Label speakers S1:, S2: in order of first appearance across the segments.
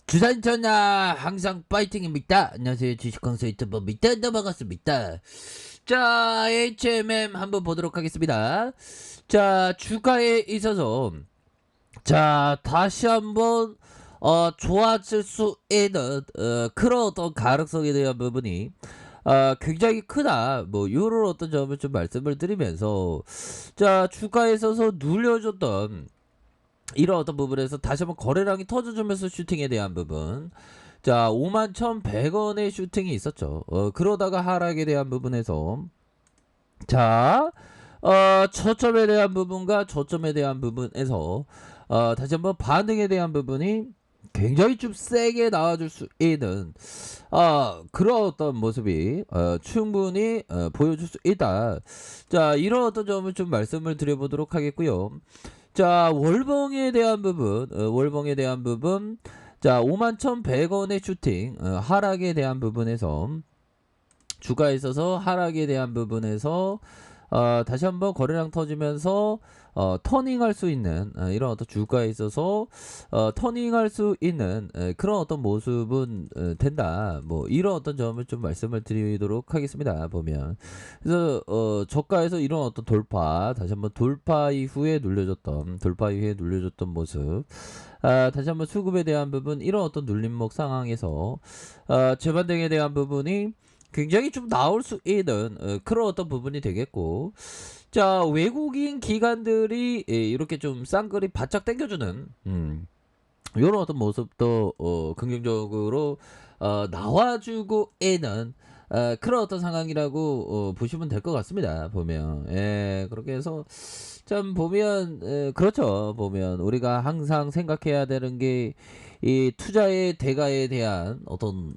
S1: 주산전야 항상 파이팅입니다. 안녕하세요. 주식강사 유튜버입니다. 반갑습니다. 자, HMM 한번 보도록 하겠습니다. 자, 주가에 있어서 자 다시 한번 좋아질 수 있는 그런 어떤 가능성에 대한 부분이 굉장히 크다. 뭐 요런 어떤 점을 좀 말씀을 드리면서 자 주가에 있어서 눌려줬던 이런 어떤 부분에서 다시 한번 거래량이 터져주면서 슈팅에 대한 부분. 자, 51,100원의 슈팅이 있었죠. 그러다가 하락에 대한 부분에서 자, 저점에 대한 부분과 저점에 대한 부분에서 다시 한번 반등에 대한 부분이 굉장히 좀 세게 나와줄 수 있는 그런 어떤 모습이 충분히 보여줄 수 있다. 자, 이런 어떤 점을 좀 말씀을 드려보도록 하겠고요. 자, 월봉에 대한 부분, 월봉에 대한 부분, 자, 51,100원의 슈팅, 하락에 대한 부분에서, 주가에 있어서 하락에 대한 부분에서, 다시 한번 거래량 터지면서, 터닝할 수 있는, 이런 어떤 주가에 있어서, 터닝할 수 있는, 그런 어떤 모습은 된다. 뭐, 이런 어떤 점을 좀 말씀을 드리도록 하겠습니다. 보면. 그래서, 저가에서 이런 어떤 돌파, 다시 한번 돌파 이후에 눌려줬던 모습. 다시 한번 수급에 대한 부분, 이런 어떤 눌림목 상황에서, 재반등에 대한 부분이 굉장히 좀 나올 수 있는 그런 어떤 부분이 되겠고, 자 외국인 기관들이 이렇게 좀 쌍끌이 바짝 당겨주는 이런 어떤 모습도 긍정적으로 나와주고 있는 그런 어떤 상황이라고 보시면 될 것 같습니다. 보면 그렇게 해서 참 보면 그렇죠. 보면 우리가 항상 생각해야 되는 게 이 투자의 대가에 대한 어떤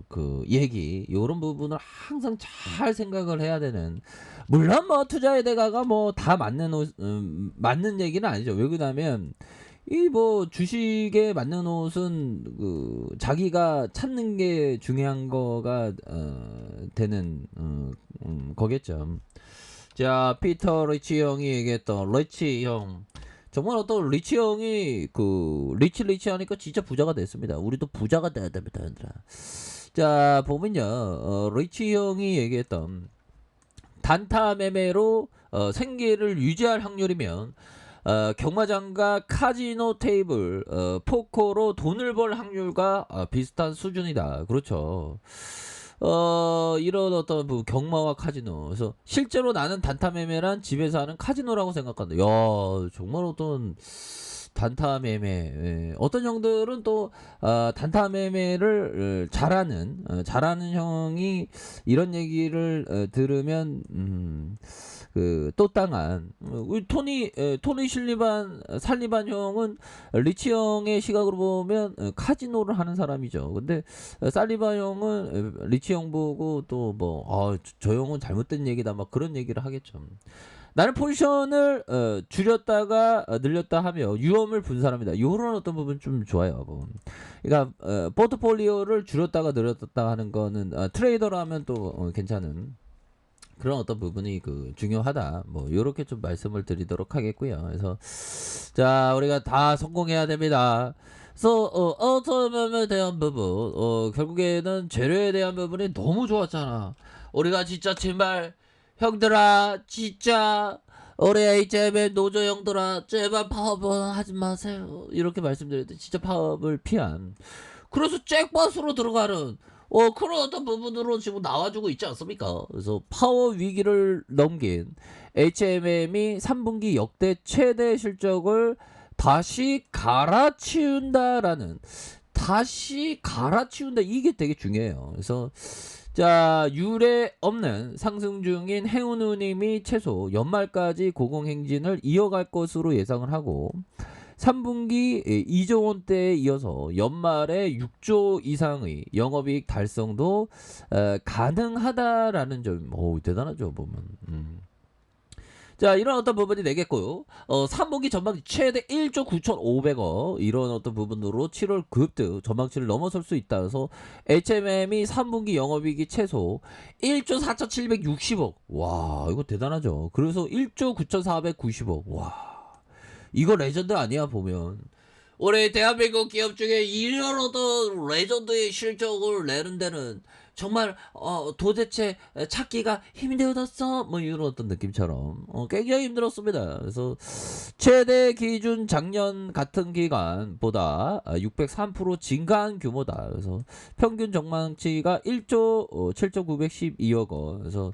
S1: 그 얘기 요런 부분을 항상 잘 생각을 해야 되는, 물론 뭐 투자의 대가가 뭐 다 맞는 얘기는 아니죠. 왜 그러냐면 이 뭐 주식에 맞는 옷은 그 자기가 찾는 게 중요한 거가 되는 거겠죠. 자, 피터 리치 형이 얘기했던 리치 형. 정말 어떤 리치 형이 그 리치 하니까 진짜 부자가 됐습니다. 우리도 부자가 돼야 됩니다, 얘들아. 자, 보면요. 리치 형이 얘기했던 단타 매매로 생계를 유지할 확률이면 경마장과 카지노 테이블, 포커로 돈을 벌 확률과 비슷한 수준이다. 그렇죠. 이런 어떤 뭐 경마와 카지노. 그래서 실제로 나는 단타 매매란 집에서 하는 카지노라고 생각한다. 야, 정말 어떤 단타 매매. 어떤 형들은 또 단타 매매를 잘하는 형이 이런 얘기를 들으면 그 또 땅한 우리 토니 살리반 형은 리치 형의 시각으로 보면 카지노를 하는 사람이죠. 근데 살리반 형은 리치 형 보고 또 뭐 저 형은 잘못된 얘기다 막 그런 얘기를 하겠죠. 나는 포지션을 줄였다가 늘렸다 하며 위험을 분산합니다. 요런 어떤 부분 좀 좋아요. 뭐. 그러니까 포트폴리오를 줄였다가 늘렸다 하는 거는 트레이더라면 또 괜찮은 그런 어떤 부분이 그 중요하다. 뭐 요렇게 좀 말씀을 드리도록 하겠고요. 그래서 자 우리가 다 성공해야 됩니다. 그래서 어텀에 대한 부분 결국에는 재료에 대한 부분이 너무 좋았잖아. 우리가 진짜 제발 형들아 진짜 우리 HM의 노조 형들아 제발 파업은 하지 마세요. 이렇게 말씀드렸는데 진짜 파업을 피한, 그래서 잭팟으로 들어가는 그런 어떤 부분으로 지금 나와주고 있지 않습니까? 그래서 파워 위기를 넘긴 HMM이 3분기 역대 최대 실적을 다시 갈아치운다, 이게 되게 중요해요. 그래서 자 유례 없는 상승 중인 행운우님이 최소 연말까지 고공행진을 이어갈 것으로 예상을 하고 3분기 2조 원대에 이어서 연말에 6조 이상의 영업이익 달성도 가능하다라는 점, 대단하죠 보면. 자 이런 어떤 부분이 되겠고요. 3분기 전망 최대 1조 9,500억 이런 어떤 부분으로 7월 급등 전망치를 넘어설 수 있다. 그래서 HMM이 3분기 영업이익이 최소 1조 4,760억. 와 이거 대단하죠. 그래서 1조 9,490억. 와 이거 레전드 아니야 보면. 올해 대한민국 기업 중에 이런 어떤 레전드의 실적을 내는 데는 정말 도대체 찾기가 힘들었어 뭐 이런 어떤 느낌처럼 굉장히 힘들었습니다. 그래서 최대 기준 작년 같은 기간보다 603% 증가한 규모다. 그래서 평균 전망치가 1조 7조 912억 원. 그래서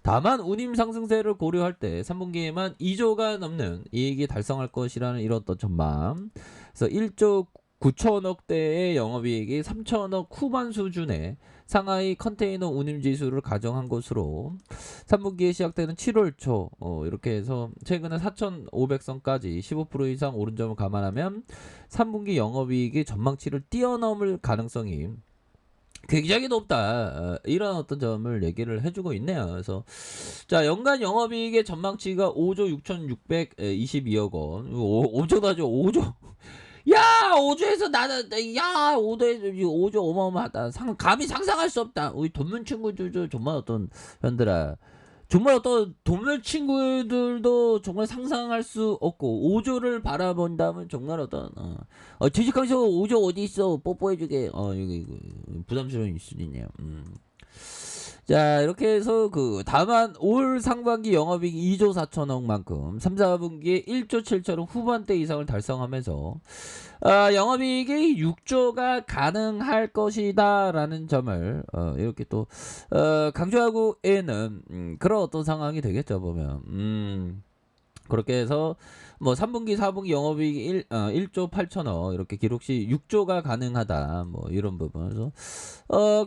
S1: 다만 운임 상승세를 고려할 때 3분기에만 2조가 넘는 이익이 달성할 것이라는 이런 어떤 전망. 그래서 1조 9천억 대의 영업이익이 3천억 후반 수준의 상하이 컨테이너 운임 지수를 가정한 것으로 3분기에 시작되는 7월 초 이렇게 해서 최근에 4,500선까지 15% 이상 오른 점을 감안하면 3분기 영업이익이 전망치를 뛰어넘을 가능성이 굉장히 높다. 이런 어떤 점을 얘기를 해주고 있네요. 그래서 자 연간 영업이익의 전망치가 5조 6,622억 원. 엄청나죠? 5조. 야 5조에서 나는 야 5조 어마어마하다. 감히 상상할 수 없다. 우리 돈문 친구들도 정말 어떤 현들아 정말 어떤 돈문 친구들도 정말 상상할 수 없고 5조를 바라본다면 정말 어떤 주식항상 5조 어디 있어 뽀뽀해주게 이거 부담스러운 수도 있네요. 자 이렇게 해서 다만 올 상반기 영업이익 2조 4천억만큼 3, 4분기에 1조 7천억 후반대 이상을 달성하면서 영업이익이 6조가 가능할 것이다 라는 점을 이렇게 또 강조하고 있는 그런 어떤 상황이 되겠죠 보면 그렇게 해서 뭐 3분기 4분기 영업이익 1조 8천억 이렇게 기록 시 6조가 가능하다 뭐 이런 부분에서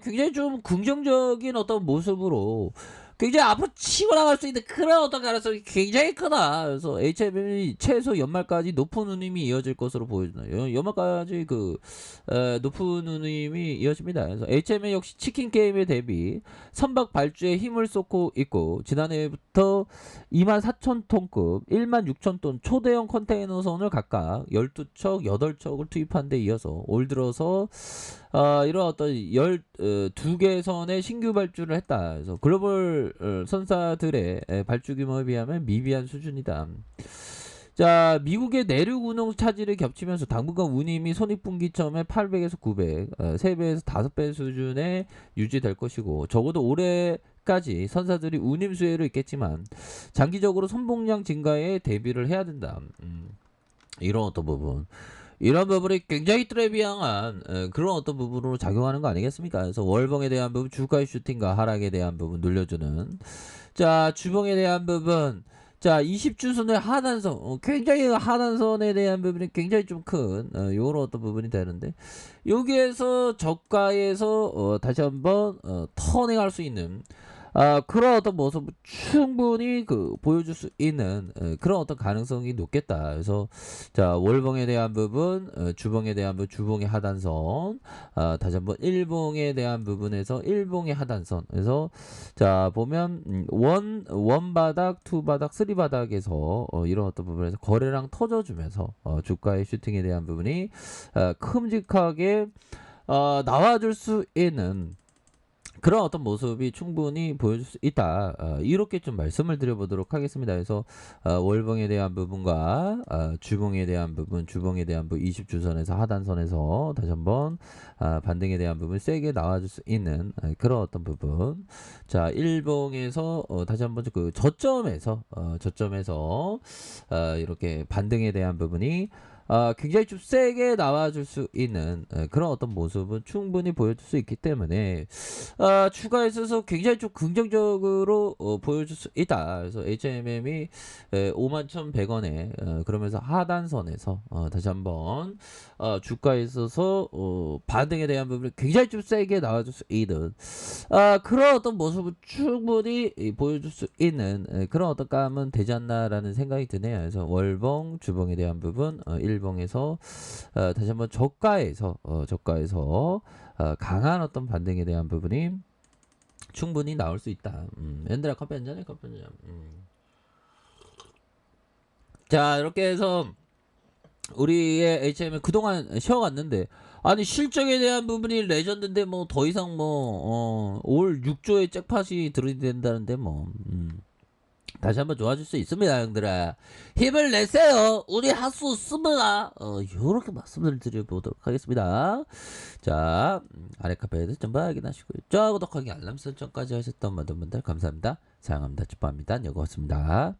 S1: 굉장히 좀 긍정적인 어떤 모습으로 굉장히 앞으로 치고 나갈 수 있는 그런 어떤 가능성이 굉장히 크다. 그래서 HMM이 최소 연말까지 높은 운임이 이어질 것으로 보여준다. 연말까지 높은 운임이 이어집니다. 그래서 HMM 역시 치킨 게임에 대비 선박 발주에 힘을 쏟고 있고 지난해부터 24,000톤급 16,000톤 초대형 컨테이너선을 각각 12척, 8척을 투입한 데 이어서 올 들어서 이런 어떤 12개 선의 신규 발주를 했다. 그래서 글로벌 선사들의 발주 규모에 비하면 미비한 수준이다. 자, 미국의 내륙 운용 차질을 겹치면서 당분간 운임이 손익분기점에 800에서 900, 3배에서 5배 수준에 유지될 것이고 적어도 올해까지 선사들이 운임 수혜를 있겠지만 장기적으로 선봉량 증가에 대비를 해야 된다. 이런 어떤 부분. 이런 부분이 굉장히 트레비앙한 그런 어떤 부분으로 작용하는 거 아니겠습니까? 그래서 월봉에 대한 부분, 주가의 슈팅과 하락에 대한 부분 눌려주는. 자, 주봉에 대한 부분. 자, 20주선의 하단선, 굉장히 하단선에 대한 부분이 굉장히 좀 큰, 요런 어떤 부분이 되는데, 여기에서 저가에서, 다시 한번, 터닝할 수 있는, 그런 어떤 모습을 충분히 보여줄 수 있는 그런 어떤 가능성이 높겠다. 그래서 자 월봉에 대한 부분, 주봉에 대한 부분, 주봉의 하단선, 다시 한번 일봉에 대한 부분에서 일봉의 하단선. 그래서 자 보면 원 바닥, 투 바닥, 쓰리 바닥에서 이런 어떤 부분에서 거래량 터져주면서 주가의 슈팅에 대한 부분이 큼직하게 나와줄 수 있는. 그런 어떤 모습이 충분히 보여줄 수 있다. 이렇게 좀 말씀을 드려보도록 하겠습니다. 그래서 월봉에 대한 부분과 주봉에 대한 부분, 주봉에 대한 부분 20주선에서 하단선에서 다시 한번 반등에 대한 부분 세게 나와줄 수 있는 그런 어떤 부분. 자, 일봉에서 다시 한번 저점에서 이렇게 반등에 대한 부분이 굉장히 좀 세게 나와줄 수 있는 그런 어떤 모습은 충분히 보여줄 수 있기 때문에 추가에 있어서 굉장히 좀 긍정적으로 보여줄 수 있다. 그래서 HMM이 51,100원에 그러면서 하단선에서 다시 한번 주가에 있어서 반등에 대한 부분이 굉장히 좀 세게 나와줄 수 있는 그런 어떤 모습을 충분히 보여줄 수 있는 그런 어떤 감은 되지 않나라는 생각이 드네요. 그래서 월봉, 주봉에 대한 부분, 일봉에서 다시 한번 저가에서 강한 어떤 반등에 대한 부분이 충분히 나올 수 있다. 얘들아 커피 한잔해. 커피 한잔. 자 이렇게 해서 우리의 HM은 그동안 쉬어갔는데 아니 실적에 대한 부분이 레전드인데 뭐 더 이상 올 6조의 잭팟이 들이댄다는데 다시 한번 좋아질 수 있습니다, 형들아. 힘을 내세요. 우리 할 수 있습니다. 요렇게 말씀을 드려보도록 하겠습니다. 자, 아래 카페에서 전부 확인하시고요. 저 구독하기 알람 설정까지 하셨던 모든 분들 감사합니다. 사랑합니다. 축복합니다. 여고였습니다.